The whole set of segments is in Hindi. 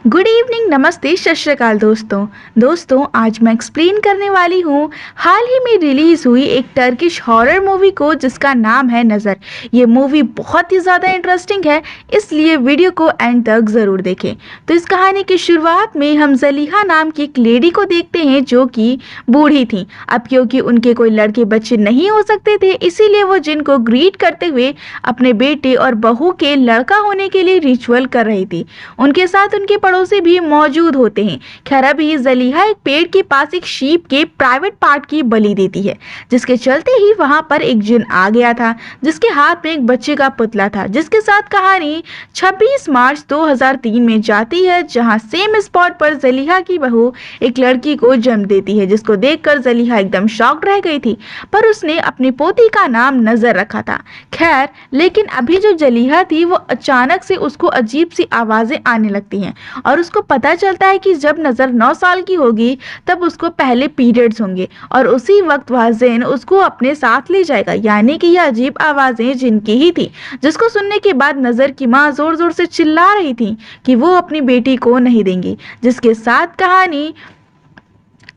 गुड इवनिंग, नमस्ते, सत श्री अकाल दोस्तों आज मैं एक्सप्लेन करने वाली हूँ हाल ही में रिलीज हुई एक टर्किश हॉरर मूवी को जिसका नाम है नज़र। ये मूवी बहुत ही ज़्यादा इंटरेस्टिंग है, इसलिए वीडियो को एंड तक ज़रूर देखें। तो इस कहानी की शुरुआत में हम जलीहा नाम की एक लेडी को देखते हैं जो कि बूढ़ी थी। अब क्योंकि उनके कोई लड़के बच्चे नहीं हो सकते थे, इसीलिए वो जिनको ग्रीट करते हुए अपने बेटे और बहू के लड़का होने के लिए रिचुअल कर रही थी। उनके साथ उनके पड़ोसी भी मौजूद होते हैं। खैर अभी जलीहा एक पेड़ के पास एक शीप के प्राइवेट पार्ट की बलि देती है, जिसके चलते ही वहां पर एक जिन आ गया था जिसके हाथ में एक बच्चे का पुतला था, जिसके साथ कहानी 26 मार्च 2003 में जाती है, जहां सेम स्पॉट पर जलीहा की बहू एक लड़की को जन्म देती है, जिसको देखकर जलीहा एकदम शॉक्ड रह गई थी। पर उसने अपनी पोती का नाम नजर रखा था। खैर लेकिन अभी जो जलीहा थी वो अचानक से उसको अजीब सी आवाजें आने लगती हैं और उसको पता चलता है कि जब नज़र 9 साल की होगी तब उसको पहले पीरियड्स होंगे और उसी वक्त वह जिन उसको अपने साथ ले जाएगा। यानी कि यह अजीब आवाज़ें जिनकी ही थी, जिसको सुनने के बाद नज़र की माँ जोर जोर से चिल्ला रही थी कि वो अपनी बेटी को नहीं देंगी। जिसके साथ कहानी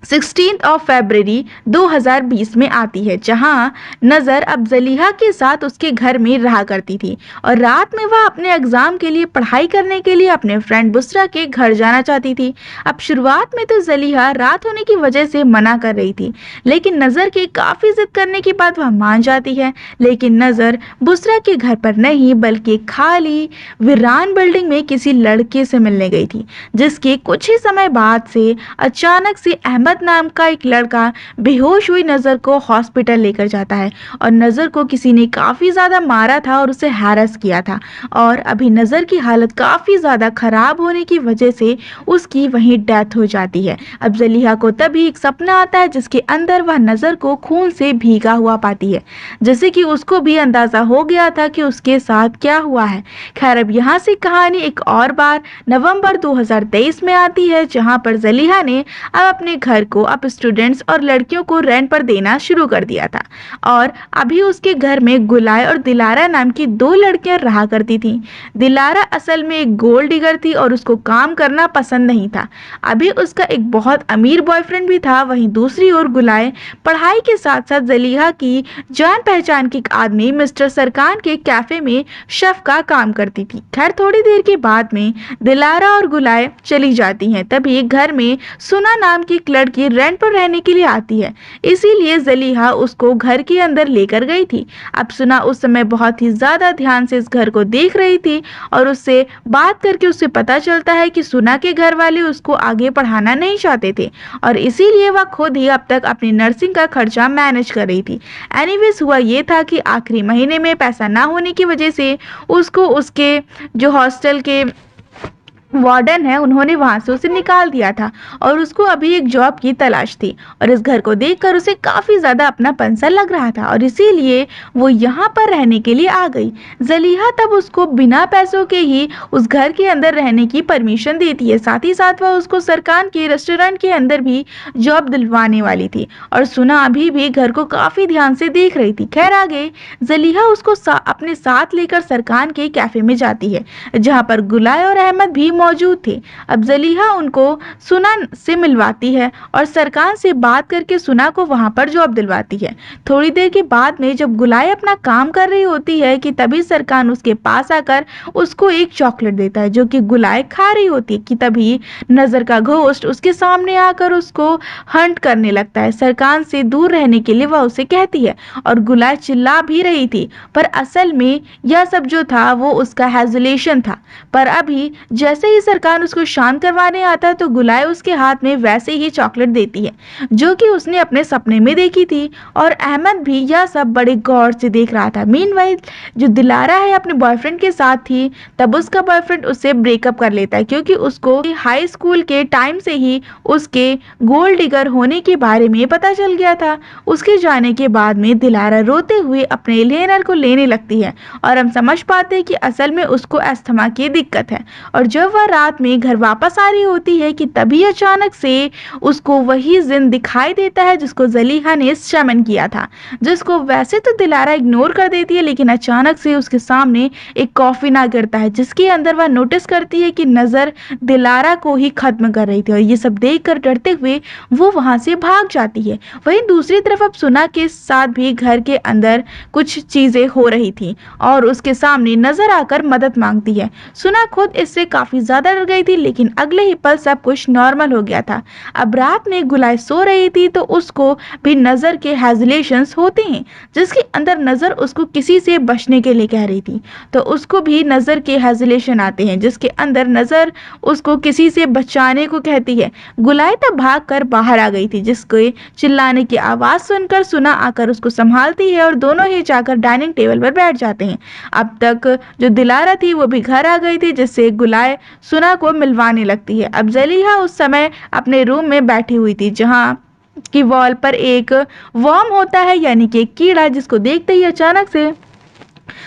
16 फरवरी 2020 में आती है, जहां नज़र अब जलीहा के साथ उसके घर में रहा करती थी और रात में वह अपने एग्ज़ाम के लिए पढ़ाई करने के लिए अपने फ्रेंड बुसरा के घर जाना चाहती थी। अब शुरुआत में तो जलीहा रात होने की वजह से मना कर रही थी, लेकिन नज़र के काफ़ी जिद करने के बाद वह मान जाती है। लेकिन नज़र बुसरा के घर पर नहीं बल्कि खाली वीरान बिल्डिंग में किसी लड़के से मिलने गई थी, जिसके कुछ ही समय बाद से अचानक से अहमद नाम का एक लड़का बेहोश हुई नज़र को हॉस्पिटल लेकर जाता है और नज़र को किसी ने काफ़ी ज़्यादा मारा था और उसे हैरेस किया था और अभी नज़र की हालत काफ़ी ज़्यादा ख़राब होने की वजह से उसकी वहीं डेथ हो जाती है। अब जलीहा को तभी एक सपना आता है जिसके अंदर वह नज़र को खून से भीगा हुआ पाती है, जैसे कि उसको भी अंदाज़ा हो गया था कि उसके साथ क्या हुआ है। खैर अब यहाँ से कहानी एक और बार नवंबर 2023 में आती है, जहाँ पर जलीहा ने अब अपने घर को अब स्टूडेंट्स और लड़कियों को रेंट पर देना शुरू कर दिया था और अभी उसके घर में गुलाय और दिलारा नाम की 2 लड़कियां रहा करती थीं। दिलारा असल में एक गोल्ड डिगर थी और उसको काम करना पसंद नहीं था। अभी उसका एक बहुत अमीर बॉयफ्रेंड भी था। वहीं दूसरी ओर गुलाय पढ़ाई के साथ साथ जलीहा की जान पहचान के एक आदमी मिस्टर सरकान के कैफे में शेफ का काम करती थी। खैर थोड़ी देर के बाद में दिलारा और गुलाय चली जाती हैं। तभी घर में सुना नाम की एक लड़की रेंट पर रहने के लिए आती है, इसीलिए जलीहा उसको घर के अंदर लेकर गई थी। अब सुना उस समय बहुत ही ज्यादा ध्यान से इस घर को देख रही थी और उससे बात करके उससे पता चलता है कि सुना के घर वाले उसको आगे पढ़ाना नहीं चाहते थे और इसीलिए वह खुद ही अब तक अपनी नर्सिंग का खर्चा मैनेज कर रही थी। एनीवेज हुआ ये था कि आखिरी महीने में पैसा ना होने की वजह से उसको उसके जो हॉस्टल के वार्डन है उन्होंने वहां से उसे निकाल दिया था और उसको अभी एक जॉब की तलाश थी और इस घर को देखकर उसे काफी ज्यादा अपनापन सा लग रहा था और इसीलिए वो यहाँ पर रहने के लिए आ गई। जलीहा तब उसको बिना पैसों के ही उस घर के अंदर रहने की परमिशन देती है। साथ ही साथ वह उसको सरकार के रेस्टोरेंट के अंदर भी जॉब दिलवाने वाली थी और सुना अभी भी घर को काफी ध्यान से देख रही थी। खैर आगे जलीहा उसको अपने साथ लेकर सरकार के कैफे में जाती है, जहाँ पर गुलाय और अहमद भी मौजूद थे। अब जलीहा उनको सुना से मिलवाती है और सरकार से बात करके सुना को वहां पर जॉब दिलवाती है। थोड़ी देर के बाद में जब गुलाय अपना काम कर रही होती है कि तभी सरकार उसके पास आकर उसको एक चॉकलेट देता है, जो कि गुलाय खा रही होती है कि तभी नजर का घोस्ट उसके सामने आकर उसको हंट करने लगता है। सरकार से दूर रहने के लिए वह उसे कहती है और गुलाय चिल्ला भी रही थी, पर असल में यह सब जो था वो उसका हेजुलेशन था। पर अभी जैसे ही सरकार उसको शांत करवाने आता है तो गुलाय उसके हाथ में वैसे ही चॉकलेट देती है जो कि उसने अपने सपने में देखी थी और अहमद भी यह सब बड़े गौर से देख रहा था। मीनवाइल जो दिलारा है अपने बॉयफ्रेंड के साथ थी, तब उसका बॉयफ्रेंड उससे ब्रेकअप कर लेता है क्योंकि उसको हाई स्कूल के टाइम से ही उसके गोल्ड डिगर होने के बारे में पता चल गया था। उसके जाने के बाद में दिलारा रोते हुए अपने इनहेलर को लेने लगती है और हम समझ पाते हैं कि असल में उसको अस्थमा की दिक्कत है और जब वह रात में घर वापस आ रही होती है कि तभी अचानक से उसको वही जिन दिखाई देता है जिसको जलीहा ने शमन किया था, जिसको वैसे तो दिलारा इग्नोर कर देती है, लेकिन अचानक से उसके सामने एक कॉफिन आ गिरता है जिसके अंदर वह नोटिस करती है कि नजर दिलारा को ही खत्म कर रही थी। और ये सब देखकर डरते हुए वो वहां से भाग जाती है। वहीं दूसरी तरफ अब सुना के साथ भी घर के अंदर कुछ चीजें हो रही थी और उसके सामने नजर आकर मदद मांगती है। सुना खुद इससे काफी ज्यादा डर गई थी, लेकिन अगले ही पल सब कुछ नॉर्मल हो गया था। अब रात में गुलाय सो रही थी तो उसको भी नजर के हेजिलेशंस होते हैं, जिसके अंदर नजर उसको किसी से बचने के लिए कह रही थी, तो उसको भी नजर के हेजिलेशन आते हैं जिसके अंदर नजर उसको किसी से बचाने को कहती है। गुलाय तब भाग कर बाहर आ गई थी, जिसके चिल्लाने की आवाज सुनकर सुना आकर उसको संभालती है और दोनों ही जाकर डाइनिंग टेबल पर बैठ जाते हैं। अब तक जो दिलारा थी वो भी घर आ गई थी, जिससे गुलाय सुना को मिलवाने लगती है। अब जलीहा उस समय अपने रूम में बैठी हुई थी जहां की वॉल पर एक वर्म होता है, यानी कि एक कीड़ा, जिसको देखते ही अचानक से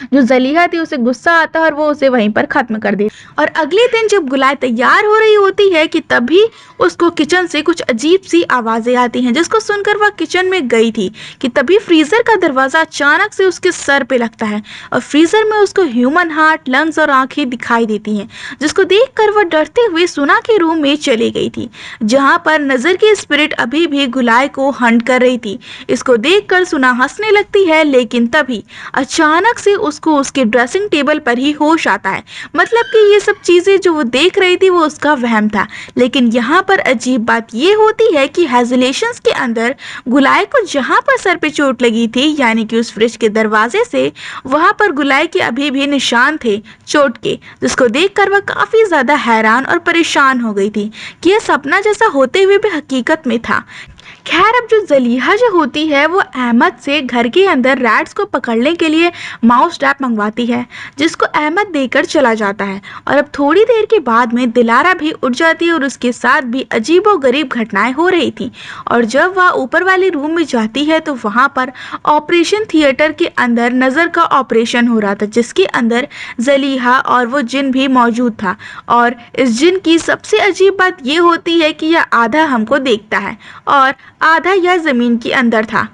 जो जलीहा थी उसे गुस्सा आता है और वो उसे वहीं पर खत्म कर देती। और अगले दिन जब गुलाय तैयार हो रही होती है कि तभी उसको किचन से कुछ अजीब सी आवाजें आती हैं, जिसको सुनकर वह किचन में गई थी कि तभी फ्रीजर का दरवाजा अचानक से उसके सर पे लगता है और फ्रीजर में उसको ह्यूमन हार्ट, लंग्स और आंखें दिखाई देती हैं, जिसको देखकर वह डरते हुए सुना के रूम में चली गई थी, जहां पर नजर की स्पिरिट अभी भी गुलाय को हंट कर रही थी। इसको देखकर सुना हंसने लगती है, लेकिन तभी अचानक से उसको उसके ड्रेसिंग टेबल पर ही होश आता है। मतलब कि ये सब चीजें जो वो देख रही थी वो उसका वहम था। लेकिन यहाँ पर अजीब बात ये होती है कि हेजिलेशंस के अंदर गुलाय को जहाँ पर सर पे चोट लगी थी, यानी कि उस फ्रिज के दरवाजे से, वहां पर गुलाय के अभी भी निशान थे चोट के, जिसको देखकर वह काफी ज्यादा हैरान और परेशान हो गई थी कि यह सपना जैसा होते हुए भी हकीकत में था। खैर, अब जो जलीहा जो होती है वो अहमद से घर के अंदर रैट्स को पकड़ने के लिए माउस ट्रैप मंगवाती है, जिसको अहमद देकर चला जाता है। और अब थोड़ी देर के बाद में दिलारा भी उठ जाती है और उसके साथ भी अजीबोगरीब घटनाएं हो रही थी। और जब वह ऊपर वाले रूम में जाती है तो वहां पर ऑपरेशन थिएटर के अंदर नज़र का ऑपरेशन हो रहा था, जिसके अंदर जलीहा और वो जिन भी मौजूद था। और इस जिन की सबसे अजीब बात ये होती है कि यह आधा हमको देखता है और आधा यह जमीन के अंदर था,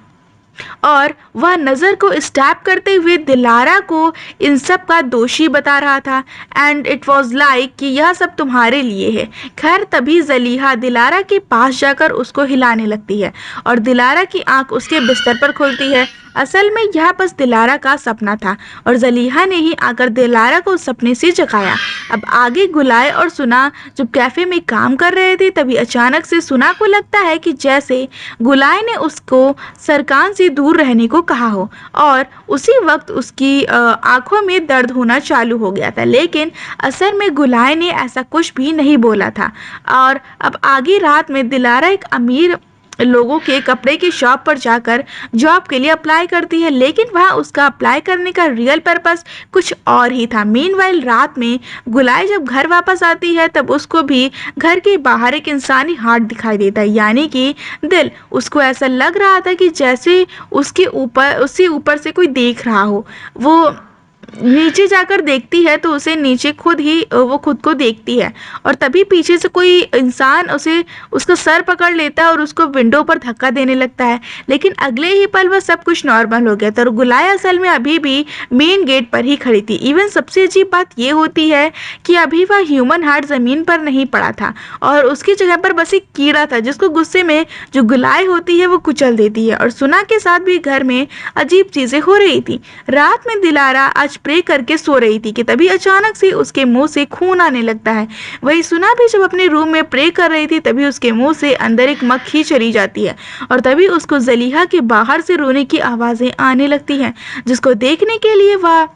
और वह नज़र को स्टैप करते हुए दिलारा को इन सब का दोषी बता रहा था। एंड इट वॉज लाइक कि यह सब तुम्हारे लिए है। खैर, तभी जलीहा दिलारा के पास जाकर उसको हिलाने लगती है और दिलारा की आंख उसके बिस्तर पर खुलती है। असल में यह बस दिलारा का सपना था और जलीहा ने ही आकर दिलारा को उस सपने से जगाया। अब आगे गुलाय और सुना जब कैफे में काम कर रहे थे, तभी अचानक से सुना को लगता है कि जैसे गुलाय ने उसको सरकान से दूर रहने को कहा हो, और उसी वक्त उसकी आंखों में दर्द होना चालू हो गया था। लेकिन असल में गुलाय ने ऐसा कुछ भी नहीं बोला था। और अब आगे रात में दिलारा एक अमीर लोगों के कपड़े की शॉप पर जाकर जॉब के लिए अप्लाई करती है, लेकिन वहाँ उसका अप्लाई करने का रियल पर्पस कुछ और ही था। मीनवाइल रात में गुलाय जब घर वापस आती है तब उसको भी घर के बाहर एक इंसानी हार्ट दिखाई देता है, यानी कि दिल। उसको ऐसा लग रहा था कि जैसे उससे ऊपर से कोई देख रहा हो। वो नीचे जाकर देखती है तो उसे नीचे वो खुद को देखती है, और तभी पीछे से कोई इंसान उसका सर पकड़ लेता है और उसको विंडो पर धक्का देने लगता है। लेकिन अगले ही पल वह सब कुछ नॉर्मल हो गया था और गुलाय असल में अभी भी मेन गेट पर ही खड़ी थी। इवन सबसे अजीब बात ये होती है कि अभी वह ह्यूमन हार्ट जमीन पर नहीं पड़ा था और उसकी जगह पर बस एक कीड़ा था, जिसको गुस्से में जो गुलाय होती है वो कुचल देती है। और सुना के साथ भी घर में अजीब चीजें हो रही थी। रात में दिलारा आज प्रे करके सो रही थी कि तभी अचानक से उसके मुंह से खून आने लगता है। वही सुना भी जब अपने रूम में प्रे कर रही थी तभी उसके मुंह से अंदर एक मक्खी चली जाती है और तभी उसको जलीहा के बाहर से रोने की आवाजें आने लगती हैं, जिसको देखने के लिए वह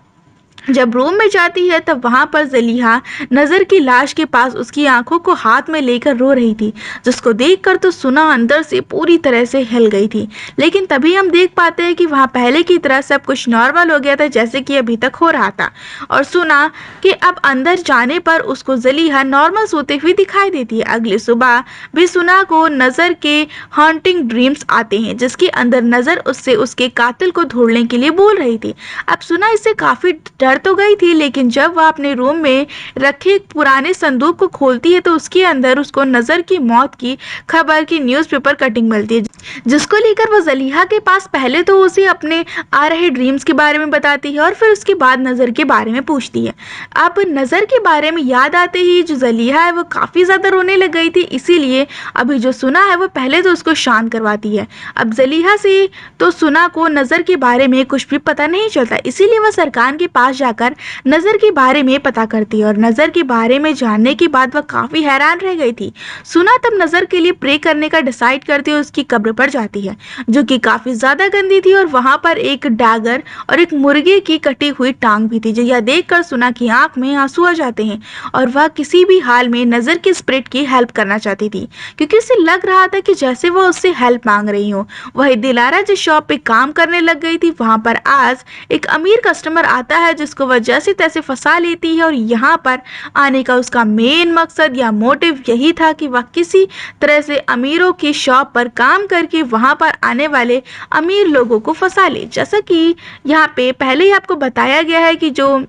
जब रूम में जाती है तब वहां पर जलीहा नजर की लाश के पास उसकी आंखों को हाथ में लेकर रो रही थी, जिसको देखकर तो सुना अंदर से पूरी तरह से हिल गई थी। लेकिन तभी हम देख पाते हैं कि वहां पहले की तरह सब कुछ नॉर्मल हो गया था जैसे कि अभी तक हो रहा था। और सुना कि अब अंदर जाने पर उसको जलीहा नॉर्मल सोते हुए दिखाई देती है। अगली सुबह भी सुना को नजर के हॉन्टिंग ड्रीम्स आते हैं, जिसके अंदर नजर उससे उसके कातिल को ढूंढने के लिए बोल रही थी। अब सुना इससे काफी डर तो गई थी, लेकिन जब वह अपने रूम में रखे एक पुराने संदूक को खोलती है तो उसके अंदर उसको नज़र की मौत की खबर की न्यूज़पेपर कटिंग मिलती है, जिसको लेकर वो ज़लीहा के पास पहले तो उसे अपने आ रहे ड्रीम्स के बारे में बताती है और फिर उसके बाद नज़र के बारे में पूछती है। अब नज़र के बारे में याद आते ही जो ज़लीहा है वो काफ़ी ज़्यादा रोने लग गई थी, इसीलिए अभी जो सुना है वो पहले तो उसको शांत करवाती है। अब ज़लीहा से तो सुना को नज़र के बारे में कुछ भी पता नहीं चलता, इसीलिए वह सरकार के पास जाकर नज़र के बारे में पता करती है और नज़र के बारे में जानने के बाद वह काफ़ी हैरान रह गई थी। सुना तब नज़र के लिए प्रे करने का डिसाइड करती है, उसकी कब्र पर जाती है जो कि काफ़ी ज़्यादा गंदी थी और वहाँ पर एक डैगर और एक मुर्गे की कटी हुई टांग भी थी। जो यह देखकर सुना की आंख में आंसू आ जाते हैं और वह किसी भी हाल में नज़र के स्पिरिट की हेल्प करना चाहती थी, क्योंकि उसे लग रहा था कि जैसे वह उससे हेल्प मांग रही हो। वही दिलारा जिस शॉप पे काम करने लग गई थी, वहाँ पर आज एक अमीर कस्टमर आता है जिसको वह जैसे तैसे फंसा लेती है और यहाँ पर आने का उसका मेन मकसद या मोटिव यही था कि वह किसी तरह से अमीरों की शॉप पर काम करके वहाँ पर आने वाले अमीर लोगों को फंसा ले। जैसा कि यहाँ पे पहले ही आपको बताया गया है कि जो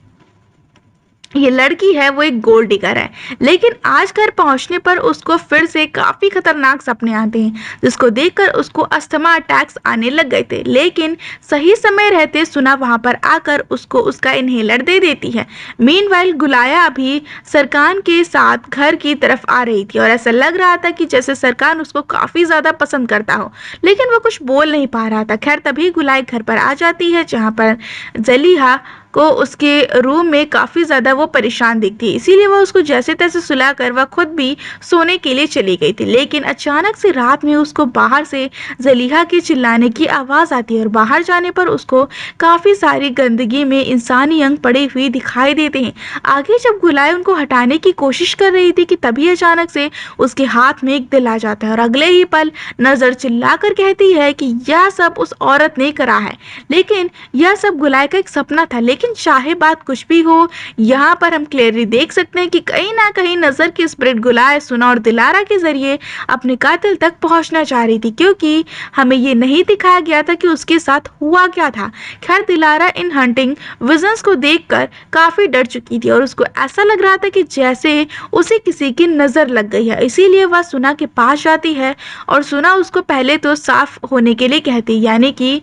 ये लड़की है वो एक गोल्ड डिगर है, लेकिन आज घर पहुंचने पर उसको फिर से काफ़ी खतरनाक सपने आते हैं, जिसको देखकर उसको अस्थमा अटैक्स आने लग गए थे। लेकिन सही समय रहते सुना वहां पर आकर उसको उसका इन्हेलर दे देती है। मीनवाइल गुलाया अभी सरकान के साथ घर की तरफ आ रही थी और ऐसा लग रहा था कि जैसे सरकान उसको काफ़ी ज़्यादा पसंद करता हो, लेकिन वो कुछ बोल नहीं पा रहा था। खैर तभी गुलाय घर पर आ जाती है, जहाँ पर ज़लीहा को उसके रूम में काफ़ी ज़्यादा वो परेशान दिखती है, इसीलिए वो उसको जैसे तैसे सुलाकर वह खुद भी सोने के लिए चली गई थी। लेकिन अचानक से रात में उसको बाहर से ज़लीहा के चिल्लाने की आवाज़ आती है और बाहर जाने पर उसको काफ़ी सारी गंदगी में इंसानी अंग पड़े हुए दिखाई देते हैं। आगे जब गुलाय उनको हटाने की कोशिश कर रही थी कि तभी अचानक से उसके हाथ में एक दिल आ जाता है और अगले ही पल नज़र चिल्लाकर कहती है कि यह सब उस औरत ने करा है, लेकिन यह सब गुलाय का एक सपना था। लेकिन चाहे बात कुछ भी हो, यहाँ पर हम क्लियरली देख सकते हैं कि कहीं ना कहीं नज़र की स्पिरिट गुलाय, सुना और दिलारा के जरिए अपने कातिल तक पहुंचना चाह रही थी, क्योंकि हमें ये नहीं दिखाया गया था कि उसके साथ हुआ क्या था। खैर दिलारा इन हंटिंग विजन्स को देखकर काफ़ी डर चुकी थी और उसको ऐसा लग रहा था कि जैसे उसे किसी की नज़र लग गई है, इसीलिए वह सुना के पास जाती है और सुना उसको पहले तो साफ होने के लिए कहती है, यानी कि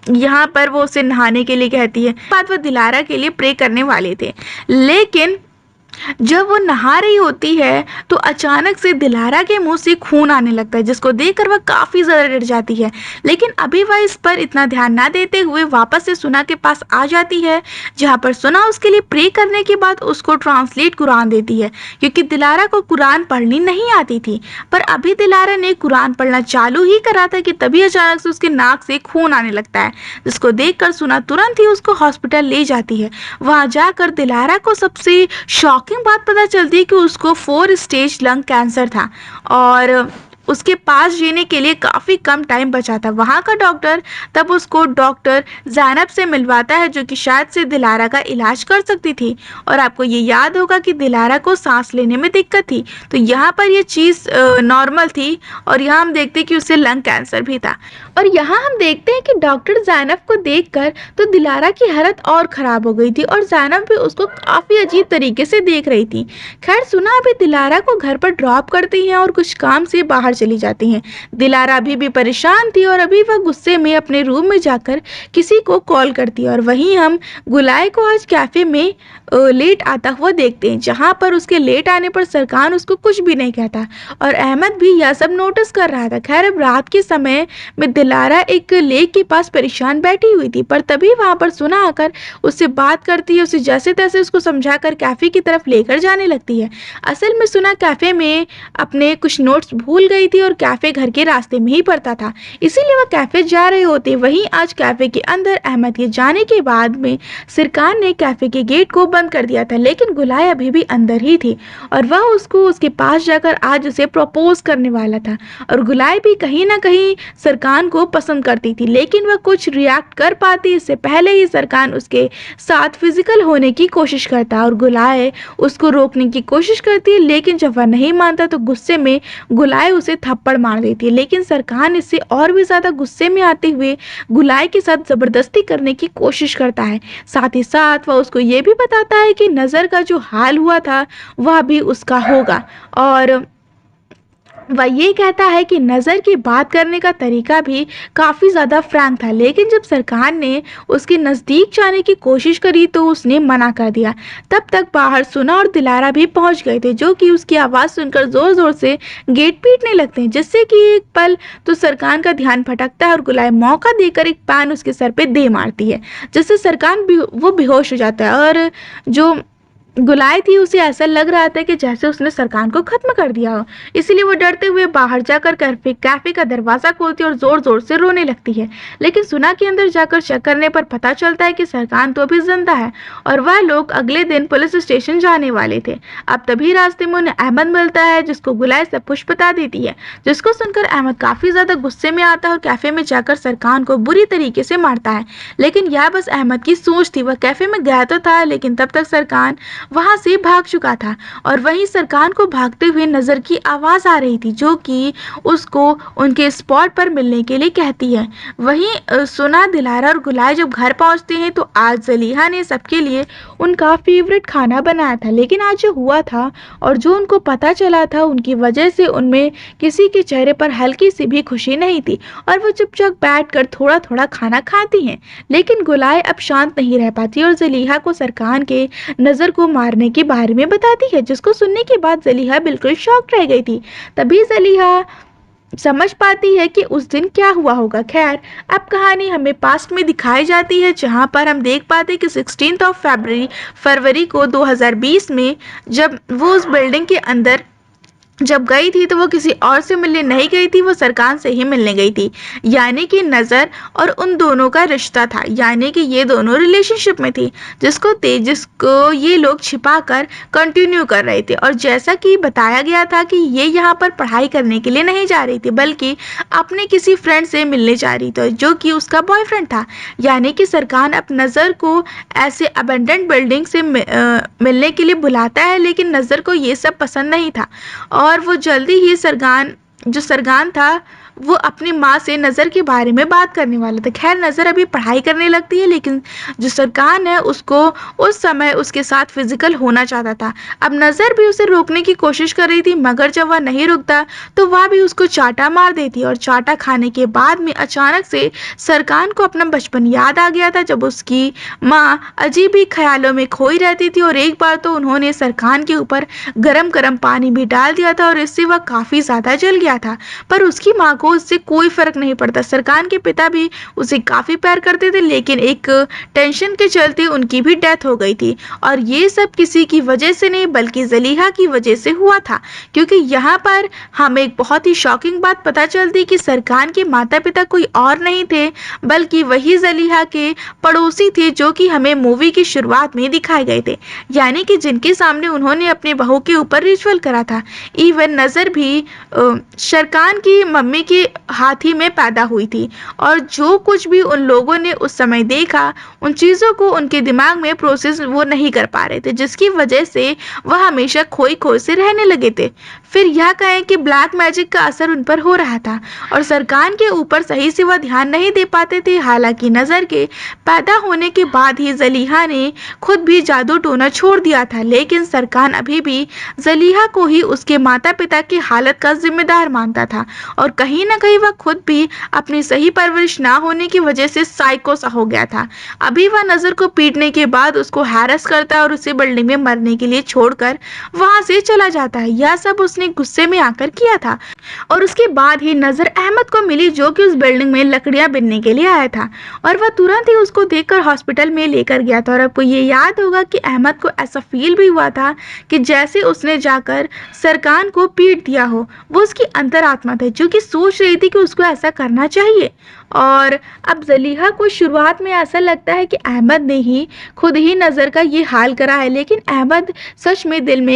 यहाँ पर वो उसे नहाने के लिए कहती है। बाद वो दिलारा के लिए प्रे करने वाले थे, लेकिन जब वो नहा रही होती है तो अचानक से दिलारा के मुंह से खून आने लगता है, जिसको देखकर वह काफ़ी ज़्यादा डर जाती है। लेकिन अभी वह इस पर इतना ध्यान ना देते हुए वापस से सुना के पास आ जाती है, जहाँ पर सुना उसके लिए प्रे करने के बाद उसको ट्रांसलेट कुरान देती है, क्योंकि दिलारा को कुरान पढ़नी नहीं आती थी। पर अभी दिलारा ने कुरान पढ़ना चालू ही करा था कि तभी अचानक से उसके नाक से खून आने लगता है, जिसको देखकर सुना तुरंत ही उसको हॉस्पिटल ले जाती है। वहाँ जाकर दिलारा को सबसे शॉकिंग बात पता चलती है कि उसको 4 स्टेज लंग कैंसर था और उसके पास जीने के लिए काफ़ी कम टाइम बचा था। वहाँ का डॉक्टर तब उसको डॉक्टर ज़ैनब से मिलवाता है, जो कि शायद से दिलारा का इलाज कर सकती थी। और आपको ये याद होगा कि दिलारा को सांस लेने में दिक्कत थी, तो यहाँ पर ये चीज़ नॉर्मल थी और यहाँ हम देखते हैं कि उसे लंग कैंसर भी था। और यहाँ हम देखते हैं कि डॉक्टर ज़ैनब को देखकर तो दिलारा की हालत और ख़राब हो गई थी और ज़ैनब भी उसको काफ़ी अजीब तरीके से देख रही थी। खैर सुना अभी दिलारा को घर पर ड्रॉप करती हैं और कुछ काम से बाहर चली जाती हैं। दिलारा अभी भी परेशान थी और अभी वह गुस्से में अपने रूम में जाकर किसी को कॉल करती है और वहीं हम गुलाय को आज कैफ़े में लेट आता हुआ देखते हैं, जहाँ पर उसके लेट आने पर सरकान उसको कुछ भी नहीं कहता और अहमद भी यह सब नोटिस कर रहा था। खैर अब रात के समय में दिलारा एक लेक के पास परेशान बैठी हुई थी, पर तभी वहाँ पर सुना आकर उससे बात करती है, उसे जैसे तैसे उसको समझाकर कैफ़े की तरफ लेकर जाने लगती है। असल में सुना कैफ़े में अपने कुछ नोट्स भूल गई थी और कैफ़े घर के रास्ते में ही पड़ता था, इसीलिए वह कैफ़े जा रहे होते। वहीं आज कैफ़े के अंदर अहमद के जाने के बाद में सरकार ने कैफ़े के गेट को बंद कर दिया था, लेकिन गुलाय अभी भी अंदर ही थी और वह उसको उसके पास जाकर आज उसे प्रपोज करने वाला था। और गुलाय भी कहीं ना कहीं सरकान को पसंद करती थी, लेकिन वह कुछ रिएक्ट कर पाती इससे पहले ही सरकान उसके साथ फिजिकल होने की कोशिश करता और गुलाय उसको रोकने की कोशिश करती है, लेकिन जब वह नहीं मानता तो गुस्से में गुलाय उसे थप्पड़ मार देती है। लेकिन सरखान इससे और भी ज़्यादा गुस्से में आते हुए गुलाय के साथ ज़बरदस्ती करने की कोशिश करता है। साथ ही साथ वह उसको ये भी बताता है कि नज़र का जो हाल हुआ था वह भी उसका होगा, और वह ये कहता है कि नज़र की बात करने का तरीका भी काफ़ी ज़्यादा फ्रैंक था। लेकिन जब सरकार ने उसके नज़दीक जाने की कोशिश करी तो उसने मना कर दिया। तब तक बाहर सुना और दिलारा भी पहुंच गए थे, जो कि उसकी आवाज़ सुनकर ज़ोर ज़ोर से गेट पीटने लगते हैं, जिससे कि एक पल तो सरकार का ध्यान भटकता है और गुलाय मौका देकर एक पैन उसके सर पे दे मारती है, जिससे सरकार वो बेहोश हो जाता है। और जो गुलाय थी उसे ऐसा लग रहा था कि जैसे उसने सरकार को खत्म कर दिया हो, इसलिए वो डरते हुए बाहर जाकर कैफे का दरवाजा खोलती है और जोर जोर से रोने लगती है। लेकिन सुना के अंदर जाकर चेक करने पर पता चलता है कि सरकार तो अभी जिंदा है और वह लोग अगले दिन पुलिस स्टेशन जाने वाले थे। अब तभी रास्ते में उन्हें अहमद मिलता है, जिसको गुलाय सब कुछ बता देती है, जिसको सुनकर अहमद काफी ज्यादा गुस्से में आता है और कैफे में जाकर सरकार को बुरी तरीके से मारता है। लेकिन यह बस अहमद की सोच थी, वह कैफे में गया तो था लेकिन तब तक सरकार वहां से भाग चुका था। और वहीं सरकार को भागते हुए नज़र की आवाज आ रही थी, जो कि उसको उनके स्पॉट पर मिलने के लिए कहती है। वहीं सुना, दिलारा और गुलाय जब घर पहुंचते हैं तो आज जलीहा ने सबके लिए उनका फेवरेट खाना बनाया था। लेकिन आज जो हुआ था और जो उनको पता चला था, उनकी वजह से उनमें किसी के चेहरे पर हल्की सी भी खुशी नहीं थी और वो चुपचाप बैठकर थोड़ा थोड़ा खाना खाती हैं। लेकिन गुलाय अब शांत नहीं रह पाती और जलीहा को सरकार के नज़र को मारने के बारे में बताती है, जिसको सुनने के बाद जलीहा बिल्कुल शॉक्ड रह गई थी। तभी जलीहा समझ पाती है कि उस दिन क्या हुआ होगा। खैर, अब कहानी हमें पास्ट में दिखाई जाती है, जहां पर हम देख पाते हैं कि 16 फरवरी को 2020 में जब वो उस बिल्डिंग के अंदर जब गई थी तो वो किसी और से मिलने नहीं गई थी, वो सरकार से ही मिलने गई थी। यानी कि नज़र और उन दोनों का रिश्ता था, यानी कि ये दोनों रिलेशनशिप में थी, जिसको ये लोग छिपा कर कंटिन्यू कर रहे थे। और जैसा कि बताया गया था कि ये यहाँ पर पढ़ाई करने के लिए नहीं जा रही थी, बल्कि अपने किसी फ्रेंड से मिलने जा रही थी, जो कि उसका बॉयफ्रेंड था। यानी कि सरकार अब नज़र को ऐसे अबेंडेंड बिल्डिंग से मिलने के लिए बुलाता है, लेकिन नज़र को ये सब पसंद नहीं था और वो जल्दी ही सरगान था वो अपनी माँ से नज़र के बारे में बात करने वाला था। खैर, नज़र अभी पढ़ाई करने लगती है, लेकिन जो सरकार है उसको उस समय उसके साथ फिजिकल होना चाहता था। अब नज़र भी उसे रोकने की कोशिश कर रही थी, मगर जब वह नहीं रुकता तो वह भी उसको चाटा मार देती। और चाटा खाने के बाद में अचानक से सरकार को अपना बचपन याद आ गया था, जब उसकी माँ अजीब ही ख्यालों में खोई रहती थी। और एक बार तो उन्होंने सरकार के ऊपर गरम गरम पानी भी डाल दिया था और इससे वह काफ़ी ज़्यादा जल गया था, पर उसकी माँ को उससे कोई फर्क नहीं पड़ता। सरकार के पिता भी उसे काफी प्यार करते थे, लेकिन एक टेंशन के चलते उनकी भी डेथ हो गई थी। और ये सब किसी की वजह से नहीं, बल्कि जलीहा की वजह से हुआ था, क्योंकि यहाँ पर हमें एक बहुत ही शॉकिंग बात पता चलती कि सरकार के माता पिता कोई और नहीं थे, बल्कि वही जलीहा के पड़ोसी थे, जो कि हमें मूवी की शुरुआत में दिखाए गए थे। यानी कि जिनके सामने उन्होंने अपने बहू के ऊपर रिचुअल करा था। इवन नज़र भी सरकार की मम्मी के हाथ ही में पैदा हुई थी, और जो कुछ भी उन लोगों ने उस समय देखा, उन चीज़ों को उनके दिमाग में प्रोसेस वो नहीं कर पा रहे थे, जिसकी वजह से वह हमेशा खोई खोई से रहने लगे थे। फिर यह कहें कि ब्लैक मैजिक का असर उन पर हो रहा था और सरकार के ऊपर सही से वह ध्यान नहीं दे पाते थे। हालांकि नज़र के पैदा होने के बाद ही जलीहा ने खुद भी जादू टोना छोड़ दिया था, लेकिन सरकार अभी भी जलीहा को ही उसके माता पिता की हालत का जिम्मेदार मानता था और कहीं ना कहीं वह खुद भी अपनी सही परवरिश ना होने की वजह से साइको सा हो गया था। अभी वह नज़र को पीटने के बाद उसको हैरेस करता है और उसे बिल्डिंग में मरने के लिए छोड़कर वहां से चला जाता है। यह सब उसने गुस्से में आकर किया था। और उसके बाद ही नज़र अहमद को मिली, जो कि उस बिल्डिंग में लकड़ियां बिनने के लिए आया था, और वह तुरंत ही उसको देखकर हॉस्पिटल में लेकर गया था। और आपको ये याद होगा कि अहमद को ऐसा फील भी हुआ था कि जैसे उसने जाकर सरकार को पीट दिया हो। वो उसकी अंतरात्मा थी जो कि सोच रही थी कि उसको ऐसा करना चाहिए। और अब ज़लीहा को शुरुआत में ऐसा लगता है कि अहमद ने ही खुद ही नज़र का ये हाल करा है, लेकिन अहमद सच में दिल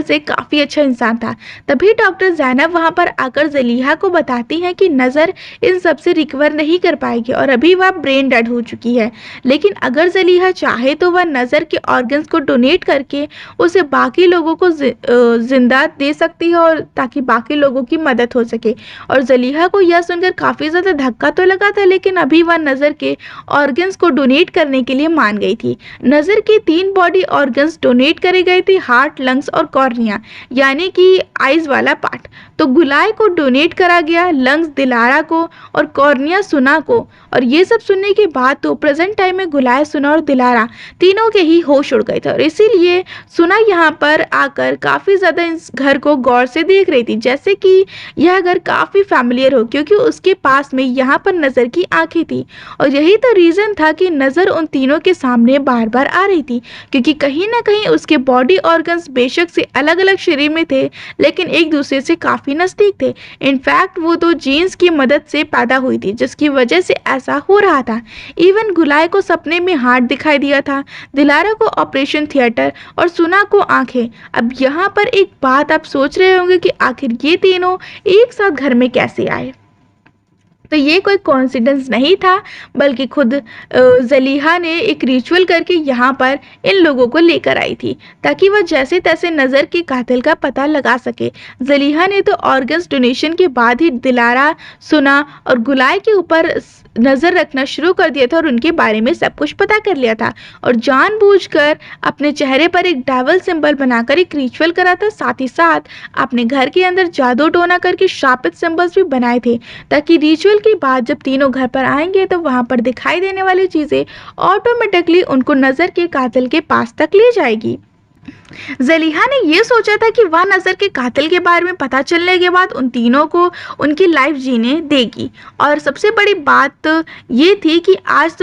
से काफ़ी अच्छा इंसान था। तभी डॉक्टर ज़ैनब वहाँ पर आकर ज़लीहा को बताती हैं कि नज़र इन सब से रिकवर नहीं कर पाएगी और अभी वह ब्रेन डेड हो चुकी है। लेकिन अगर ज़लीहा चाहे तो वह नज़र के ऑर्गन्स को डोनेट करके उसे बाकी लोगों को जिंदा दे सकती है, और ताकि बाकी लोगों की मदद हो सके। और ज़लीहा को यह सुनकर काफ़ी ज़्यादा धक्का तो लगा था, लेकिन अभी वह नज़र के ऑर्गन्स को डोनेट करने के लिए मान गई थी। नज़र के 3 बॉडी ऑर्गन्स डोनेट करे गए थे, हार्ट, लंग्स और कॉर्निया, यानी कि आइज वाला पार्ट। तो गुलाय को डोनेट करा गया, लंग्स दिलारा को और कॉर्निया सुना को। और ये सब सुनने के बाद तो प्रेजेंट टाइम में गुलाय, सुना और दिलारा तीनों के ही होश उड़ गए थे, और इसीलिए सुना यहाँ पर आकर काफ़ी ज़्यादा इस घर को गौर से देख रही थी, जैसे कि यह घर काफ़ी फैमिलियर हो, क्योंकि उसके पास में यहाँ पर नज़र की आंखें थी। और यही तो रीज़न था कि नज़र उन तीनों के सामने बार बार आ रही थी, क्योंकि कहीं ना कहीं उसके बॉडी ऑर्गन्स बेशक से अलग अलग शरीर में थे, लेकिन एक दूसरे से काफ़ी नज़दीक थे। इनफैक्ट वो तो जीन्स की मदद से पैदा हुई थी, जिसकी वजह से ऐसा हो रहा था। इवन गुलाय को सपने में हार्ट दिखाई दिया था, दिलारा को ऑपरेशन थिएटर और सुना को आंखें। अब यहाँ पर एक बात आप सोच रहे होंगे कि आखिर ये तीनों एक साथ घर में कैसे आए। तो ये कोई कोइंसिडेंस नहीं था, बल्कि खुद ज़लीहा ने एक रिचुअल करके यहाँ पर इन लोगों को लेकर आई थी, ताकि वह जैसे तैसे नज़र के कातिल का पता लगा सके। ज़लीहा ने तो ऑर्गन्स डोनेशन के बाद ही दिलारा, सुना और गुलाय के ऊपर नज़र रखना शुरू कर दिया था, और उनके बारे में सब कुछ पता कर लिया था, और जानबूझकर अपने चेहरे पर एक डेविल सिंबल बनाकर एक रिचुअल करा था। साथ ही साथ अपने घर के अंदर जादू टोना करके श्रापित सिंबल्स भी बनाए थे, ताकि रिचुअल के बाद जब तीनों घर पर आएंगे तो वहां पर दिखाई देने वाली चीजें ऑटोमेटिकली उनको नजर के कातिल के पास तक ले जाएगी। ज़लीहा ने ये सोचा था कि वह नज़र के कातिल के बारे में पता चलने के बाद उन तीनों को उनकी लाइफ जीने देगी। और सबसे बड़ी बात ये थी कि आज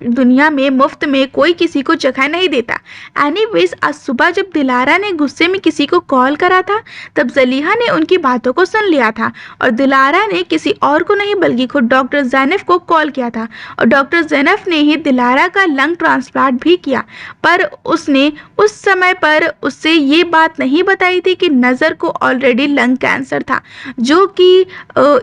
दुनिया में मुफ्त में कोई किसी को जगह नहीं देता। एनीवेज, आज सुबह जब दिलारा ने गुस्से में किसी को कॉल करा था, तब ज़लीहा ने उनकी बातों को सुन लिया था, और दिलारा ने किसी और को नहीं बल्कि खुद डॉक्टर ज़ैनब को कॉल किया था, और डॉक्टर ज़ैनब ने ही दिलारा का लंग ट्रांसप्लांट भी किया। पर उसने उस समय पर उससे ये बात नहीं बताई थी कि नज़र को ऑलरेडी लंग कैंसर था, जो कि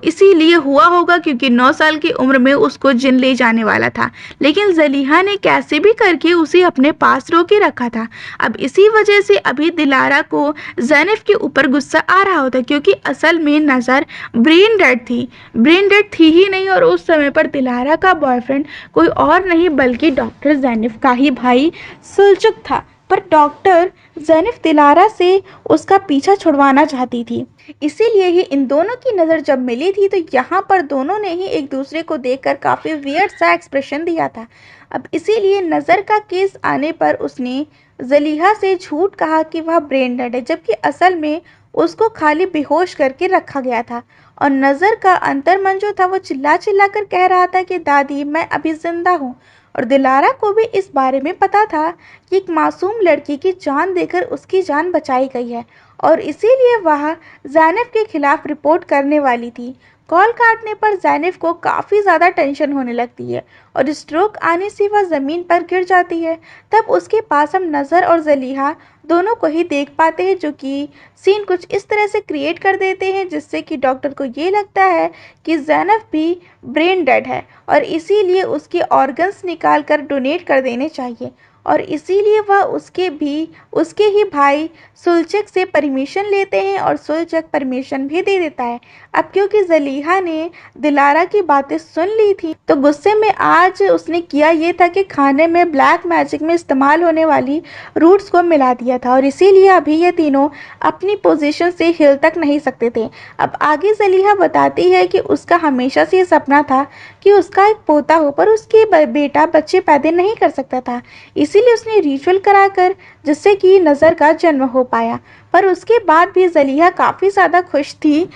इसीलिए हुआ होगा क्योंकि 9 साल की उम्र में उसको जिन ले जाने वाला था। लेकिन ज़लीहा ने कैसे भी करके उसे अपने पास रोके रखा था। अब इसी वजह से अभी दिलारा को ज़ैनब के ऊपर गुस्सा आ रहा होता, क्योंकि असल में नज़र ब्रेन डेड थी ही नहीं, और उस समय पर दिलारा का बॉयफ्रेंड कोई और नहीं बल्कि डॉक्टर ज़ैनब का ही भाई सुलचुक था। पर डॉक्टर ज़ैनब दिलारा से उसका पीछा छुड़वाना चाहती थी, इसीलिए ही इन दोनों की नज़र जब मिली थी तो यहाँ पर दोनों ने ही एक दूसरे को देखकर काफ़ी वियर्ड सा एक्सप्रेशन दिया था। अब इसीलिए नज़र का केस आने पर उसने ज़लीहा से झूठ कहा कि वह ब्रेन डेड है, जबकि असल में उसको खाली बेहोश करके रखा गया था। और नज़र का अंतर्मन जो था वो चिल्ला चिल्ला कर कह रहा था कि दादी, मैं अभी जिंदा हूँ। और दिलारा को भी इस बारे में पता था कि एक मासूम लड़की की जान देकर उसकी जान बचाई गई है, और इसीलिए वह ज़ैनब के खिलाफ रिपोर्ट करने वाली थी। कॉल काटने पर ज़ैनब को काफ़ी ज़्यादा टेंशन होने लगती है, और स्ट्रोक आने से वह ज़मीन पर गिर जाती है। तब उसके पास हम नज़र और ज़लीहा दोनों को ही देख पाते हैं, जो कि सीन कुछ इस तरह से क्रिएट कर देते हैं जिससे कि डॉक्टर को ये लगता है कि ज़ैनब भी ब्रेन डेड है, और इसीलिए उसके ऑर्गन्स निकाल कर डोनेट कर देने चाहिए। और इसीलिए वह उसके ही भाई सुलचक से परमिशन लेते हैं, और सुलचक परमिशन भी दे देता है। अब क्योंकि ज़लीहा ने दिलारा की बातें सुन ली थी, तो गुस्से में आज उसने किया ये था कि खाने में ब्लैक मैजिक में इस्तेमाल होने वाली रूट्स को मिला दिया था, और इसीलिए अभी ये तीनों अपनी पोजीशन से हिल तक नहीं सकते थे। अब आगे ज़लीहा बताती है कि उसका हमेशा से ये सपना था कि उसका एक पोता हो, पर उसकी बेटा बच्चे पैदा नहीं कर सकता था, इसीलिए उसने रिचुअल कराकर जिससे कि नज़र का जन्म हो पाया। पर उसके बाद भी ज़लीहा काफ़ी ज़्यादा खुश थी,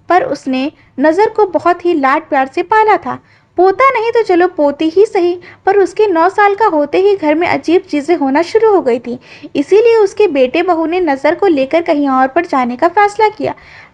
पर उसने नज़र को बहुत ही लाड प्यार से पाला था। पोता नहीं तो चलो पोती ही सही, पर उसके 9 साल का होते ही घर में अजीब चीज़ें होना शुरू हो गई थी। इसीलिए उसके बेटे बहू ने नज़र को लेकर कहीं और पर जाने का फैसला किया।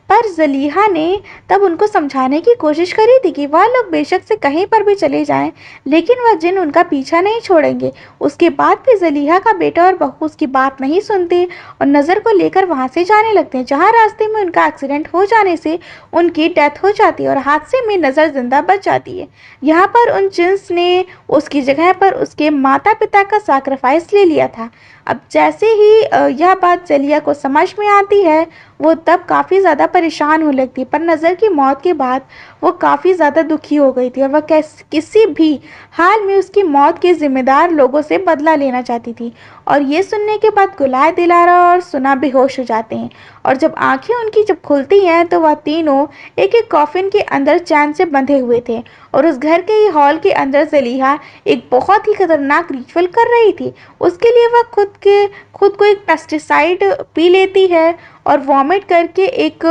पर ज़लीहा ने तब उनको समझाने की कोशिश करी थी कि वह लोग बेशक से कहीं पर भी चले जाएं, लेकिन वह जिन उनका पीछा नहीं छोड़ेंगे। उसके बाद भी ज़लीहा का बेटा और बहू उसकी बात नहीं सुनते और नज़र को लेकर वहां से जाने लगते हैं, जहां रास्ते में उनका एक्सीडेंट हो जाने से उनकी डेथ हो जाती है और हादसे में नज़र जिंदा बच जाती है। यहाँ पर उन जिन्स ने उसकी जगह पर उसके माता पिता का सैक्रिफाइस ले लिया था। अब जैसे ही यह बात ज़लिया को समझ में आती है, वो तब काफ़ी ज़्यादा परेशान होने लगती है। पर नज़र की मौत के बाद वो काफ़ी ज़्यादा दुखी हो गई थी और वह किसी भी हाल में उसकी मौत के ज़िम्मेदार लोगों से बदला लेना चाहती थी। और ये सुनने के बाद गुलाय, दिलारा और सुना बेहोश हो जाते हैं और जब आंखें उनकी जब खुलती हैं तो वह तीनों एक एक कॉफिन के अंदर चैन से बंधे हुए थे और उस घर के ही हॉल के अंदर ज़लीहा एक बहुत ही खतरनाक रिचुअल कर रही थी। उसके लिए वह खुद को एक पेस्टिसाइड पी लेती है और वॉमिट करके एक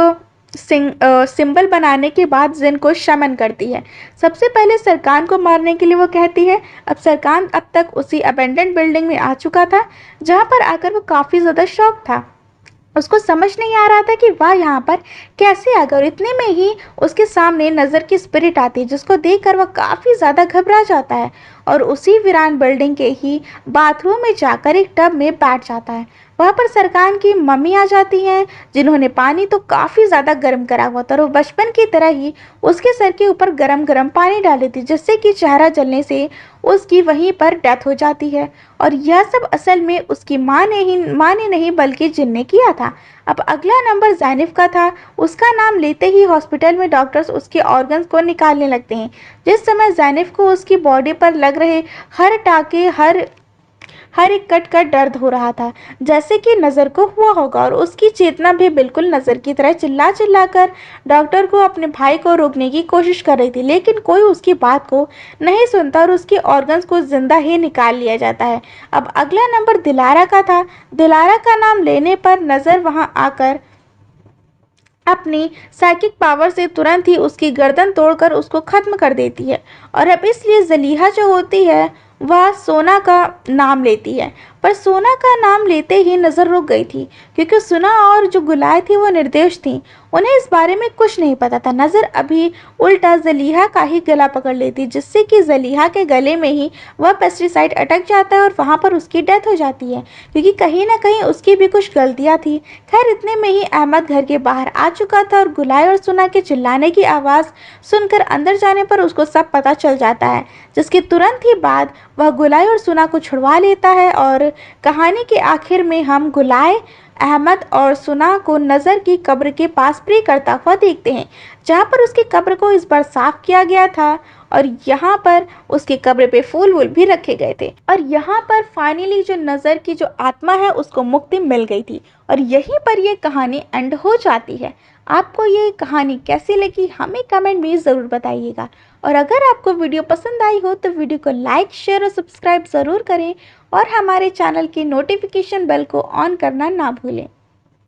सिंबल बनाने के बाद जिन को शमन करती है। सबसे पहले सरकान को मारने के लिए वो कहती है। अब सरकान अब तक उसी अबेंडेंड बिल्डिंग में आ चुका था, जहाँ पर आकर वो काफ़ी ज़्यादा शॉक था। उसको समझ नहीं आ रहा था कि वह यहाँ पर कैसे आ गया और इतने में ही उसके सामने नज़र की स्पिरिट आती है, जिसको देखकर वह काफ़ी ज़्यादा घबरा जाता है और उसी वीरान बिल्डिंग के ही बाथरूम में जाकर एक टब में बैठ जाता है। वहाँ पर सरकार की मम्मी आ जाती हैं, जिन्होंने पानी तो काफ़ी ज़्यादा गर्म करा हुआ था और वो बचपन की तरह ही उसके सर के ऊपर गरम गरम पानी डाली थी, जिससे कि चेहरा जलने से उसकी वहीं पर डेथ हो जाती है। और यह सब असल में उसकी माँ ने नहीं बल्कि जिन ने किया था। अब अगला नंबर ज़ैनिब का था। उसका नाम लेते ही हॉस्पिटल में डॉक्टर्स उसके ऑर्गन्स को निकालने लगते हैं। जिस समय ज़ैनिब को उसकी बॉडी पर लग रहे हर टाके, हर एक कट का दर्द हो रहा था, जैसे कि नज़र को हुआ होगा और उसकी चेतना भी बिल्कुल नज़र की तरह चिल्ला चिल्ला कर डॉक्टर को अपने भाई को रोकने की कोशिश कर रही थी, लेकिन कोई उसकी बात को नहीं सुनता और उसके ऑर्गन्स को जिंदा ही निकाल लिया जाता है। अब अगला नंबर दिलारा का था। दिलारा का नाम लेने पर नज़र वहां आकर अपनी साइकिक पावर से तुरंत ही उसकी गर्दन तोड़कर उसको खत्म कर देती है और अब इसलिए ज़लीहा जो होती है वह सोना का नाम लेती है। पर सोना का नाम लेते ही नज़र रुक गई थी, क्योंकि सुना और जो गुलाय थी वो निर्दोष थी। उन्हें इस बारे में कुछ नहीं पता था। नज़र अभी उल्टा ज़लीहा का ही गला पकड़ लेती, जिससे कि ज़लीहा के गले में ही वह पेस्टिसाइड अटक जाता है और वहाँ पर उसकी डेथ हो जाती है, क्योंकि कहीं ना कहीं उसकी भी कुछ गलतियाँ थी। खैर इतने में ही अहमद घर के बाहर आ चुका था और गुलाय और सुना के चिल्लाने की आवाज़ सुनकर अंदर जाने पर उसको सब पता चल जाता है, जिसके तुरंत ही बाद वह गुलाय और सुना को छुड़वा लेता है। और कहानी के आखिर में हम गुलाय, अहमद और सुना को नज़र की कब्र के पास प्रे करता हुआ देखते हैं, जहाँ पर उसकी कब्र को इस बार साफ किया गया था और यहाँ पर उसकी कब्र पे फूल वूल भी रखे गए थे और यहाँ पर फाइनली जो नज़र की जो आत्मा है उसको मुक्ति मिल गई थी और यहीं पर ये कहानी एंड हो जाती है। आपको ये कहानी कैसी लगी हमें कमेंट में ज़रूर बताइएगा और अगर आपको वीडियो पसंद आई हो तो वीडियो को लाइक, शेयर और सब्सक्राइब ज़रूर करें और हमारे चैनल की नोटिफिकेशन बेल को ऑन करना ना भूलें।